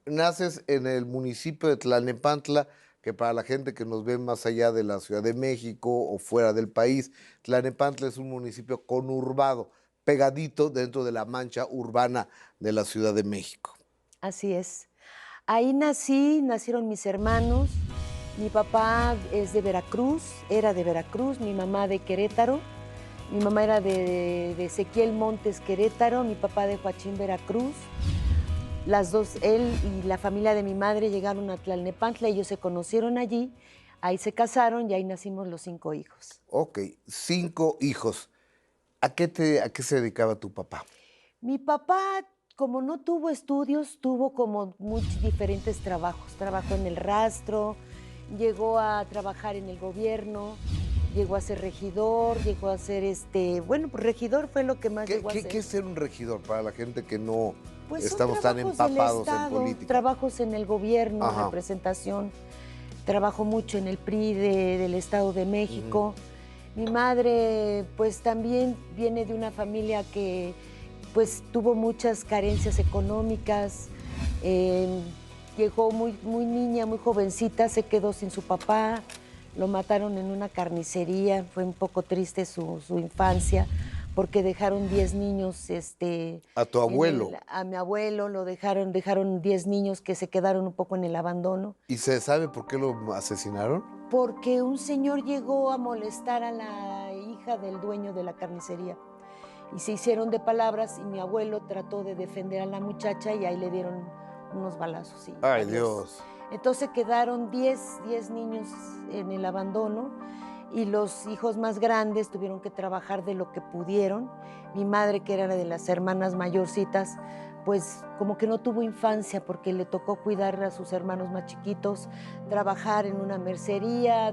naces en el municipio de Tlalnepantla, que para la gente que nos ve más allá de la Ciudad de México o fuera del país, Tlalnepantla es un municipio conurbado, pegadito dentro de la mancha urbana de la Ciudad de México. Así es. Ahí nací, nacieron mis hermanos. Mi papá es de Veracruz, era de Veracruz, mi mamá de Querétaro. Mi mamá era de Ezequiel Montes, Querétaro, mi papá de Joachín, Veracruz. Las dos, él y la familia de mi madre llegaron a Tlalnepantla, ellos se conocieron allí, ahí se casaron y ahí nacimos los 5 hijos. Ok, 5 hijos. A qué se dedicaba tu papá? Mi papá, como no tuvo estudios, tuvo como muchos diferentes trabajos. Trabajó en el rastro, llegó a trabajar en el gobierno, llegó a ser regidor, llegó a ser bueno, pues regidor fue lo que más ¿Qué, llegó a qué, ser. qué es ser un regidor para la gente que no Pues son estamos tan trabajos del empapados en Estado, política? trabajos en el gobierno, Ajá. representación. Trabajo mucho en el PRI del Estado de Ujú. México. Mi madre, pues también viene de una familia que pues tuvo muchas carencias económicas. eh, Llegó muy niña, muy jovencita, se quedó sin su papá, lo mataron en una carnicería, fue un poco triste su infancia, porque dejaron 10 niños, A tu abuelo. a mi abuelo lo dejaron 10 niños que se quedaron un poco en el abandono, ¿Y se sabe por qué lo asesinaron? porque un señor llegó a molestar a la hija del dueño de la carnicería. Y se hicieron de palabras y mi abuelo trató de defender a la muchacha y ahí le dieron unos balazos y Ay, adiós. Dios. Entonces quedaron 10 niños en el abandono y los hijos más grandes tuvieron que trabajar de lo que pudieron. Mi madre, que era de las hermanas mayorcitas, pues como que no tuvo infancia porque le tocó cuidar a sus hermanos más chiquitos, trabajar en una mercería,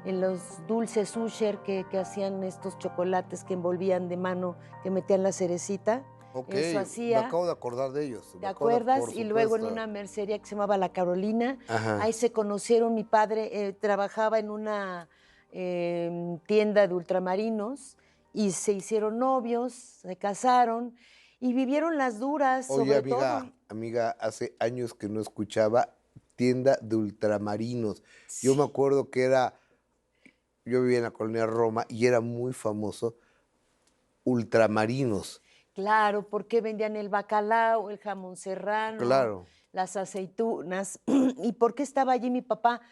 en los dulces Usher que hacían estos chocolates que envolvían de mano, que metían la cerecita. Ok, Eso me hacía, acabo de acordar de ellos, ¿te me acuerdo acuerdas? por Y luego en supuesto. una mercería que se llamaba La Carolina, Ajá. ahí se conocieron. Mi padre trabajaba en una tienda de ultramarinos y se hicieron novios, se casaron y vivieron las duras, Oye, sobre todo. amiga, hace años que no escuchaba tienda de ultramarinos. Yo me Sí, acuerdo que yo vivía en la colonia Roma y era muy famoso ultramarinos. claro, porque vendían el bacalao, el jamón serrano, Claro. las aceitunas. ¿Y por qué estaba allí mi papá?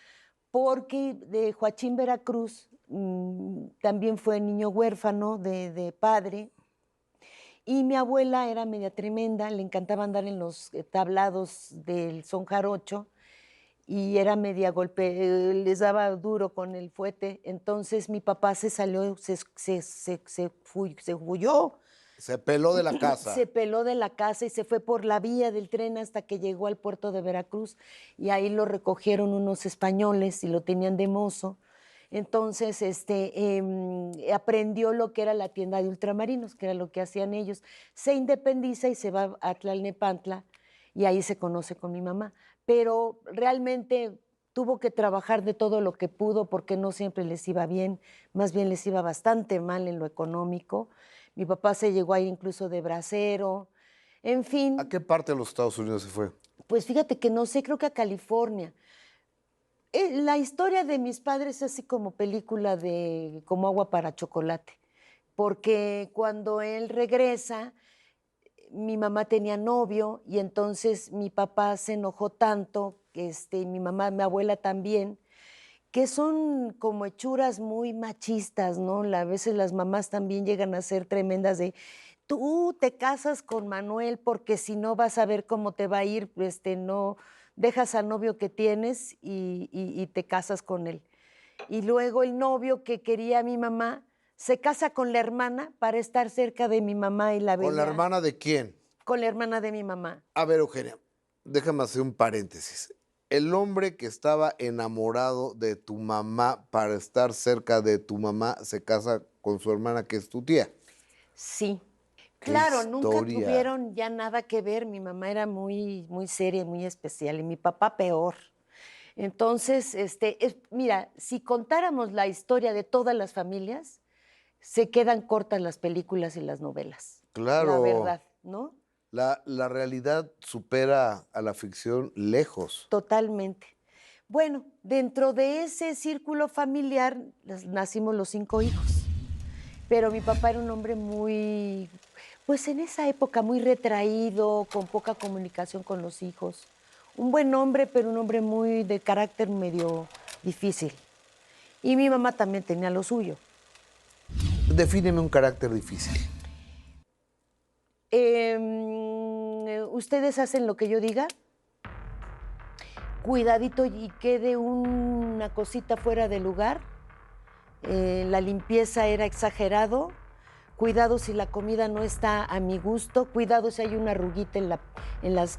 Porque de Joachín, Veracruz, también fue niño huérfano de padre, y mi abuela era media tremenda, le encantaba andar en los tablados del son jarocho, y era media les daba duro con el fuete. Entonces mi papá se salió, se huyó, Se peló de la se casa. peló de la casa y se fue por la vía del tren hasta que llegó al puerto de Veracruz, y ahí lo recogieron unos españoles y lo tenían de mozo. Entonces, aprendió lo que era la tienda de ultramarinos, que era lo que hacían ellos. Se independiza y se va a Tlalnepantla y ahí se conoce con mi mamá. Pero realmente tuvo que trabajar de todo lo que pudo porque no siempre les iba bien, más bien les iba bastante mal en lo económico. Mi papá se llegó a ir incluso de bracero. En ¿A fin, qué parte de los Estados Unidos se fue? pues fíjate que no sé, creo que a California. La historia de mis padres es así como película de como agua para chocolate, porque cuando él regresa, mi mamá tenía novio y entonces mi papá se enojó tanto, mi mamá, mi abuela también, que son como hechuras muy machistas, ¿no? A veces las mamás también llegan a ser tremendas de, tú te casas con Manuel porque si no vas a ver cómo te va a ir, no dejas al novio que tienes y te casas con él. Y luego el novio que quería a mi mamá se casa con la hermana para estar cerca de mi mamá y la ¿Con la veía hermana de quién? con la hermana de mi mamá. A ver, Eugenia, déjame hacer un paréntesis. El hombre que estaba enamorado de tu mamá para estar cerca de tu mamá se casa con su hermana, que es tu tía. Sí. ¡Qué Claro, nunca historia! tuvieron ya nada que ver. Mi mamá era muy seria, muy especial, y mi papá peor. Entonces, mira, si contáramos la historia de todas las familias, se quedan cortas las películas y las novelas, la Claro. verdad, ¿no? La realidad supera a la ficción lejos. Totalmente. Bueno, dentro de ese círculo familiar nacimos los 5 hijos, pero mi papá era un hombre muy, pues en esa época muy retraído, con poca comunicación con los hijos. Un buen hombre, pero un hombre muy de carácter medio difícil. Y mi mamá también tenía lo suyo. Defíneme un carácter difícil. ¿Ustedes hacen lo que yo diga? Cuidadito y quede una cosita fuera de lugar. La limpieza era exagerado. Cuidado si la comida no está a mi gusto. Cuidado si hay una arruguita en las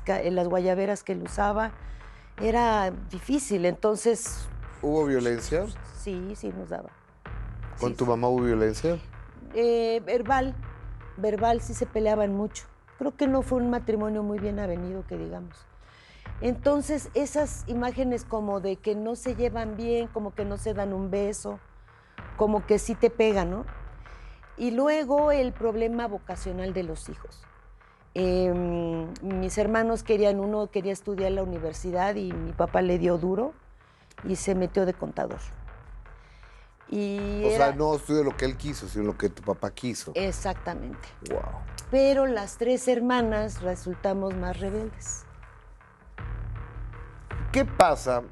guayaberas que él usaba. Era difícil, entonces ¿Hubo violencia? sí, sí nos daba. ¿Con Sí, tu sí. mamá hubo violencia? Verbal, sí se peleaban mucho. Creo que no fue un matrimonio muy bien avenido, que digamos. Entonces, esas imágenes como de que no se llevan bien, como que no se dan un beso, como que sí te pegan, ¿no? Y luego el problema vocacional de los hijos. Mis hermanos uno quería estudiar en la universidad y mi papá le dio duro y se metió de contador. Y O sea, era no estudió lo que él quiso, sino lo que tu papá quiso. exactamente. Wow. Pero las 3 hermanas resultamos más rebeldes. ¿Qué pasa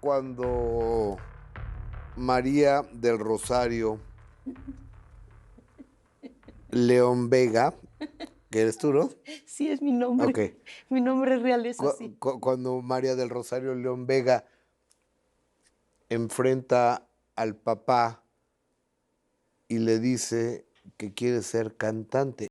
cuando María del Rosario León Vega, que eres tú, ¿no? Sí, es mi nombre. Ok. Mi nombre real es así. Cuando María del Rosario León Vega enfrenta al papá y le dice que quiere ser cantante.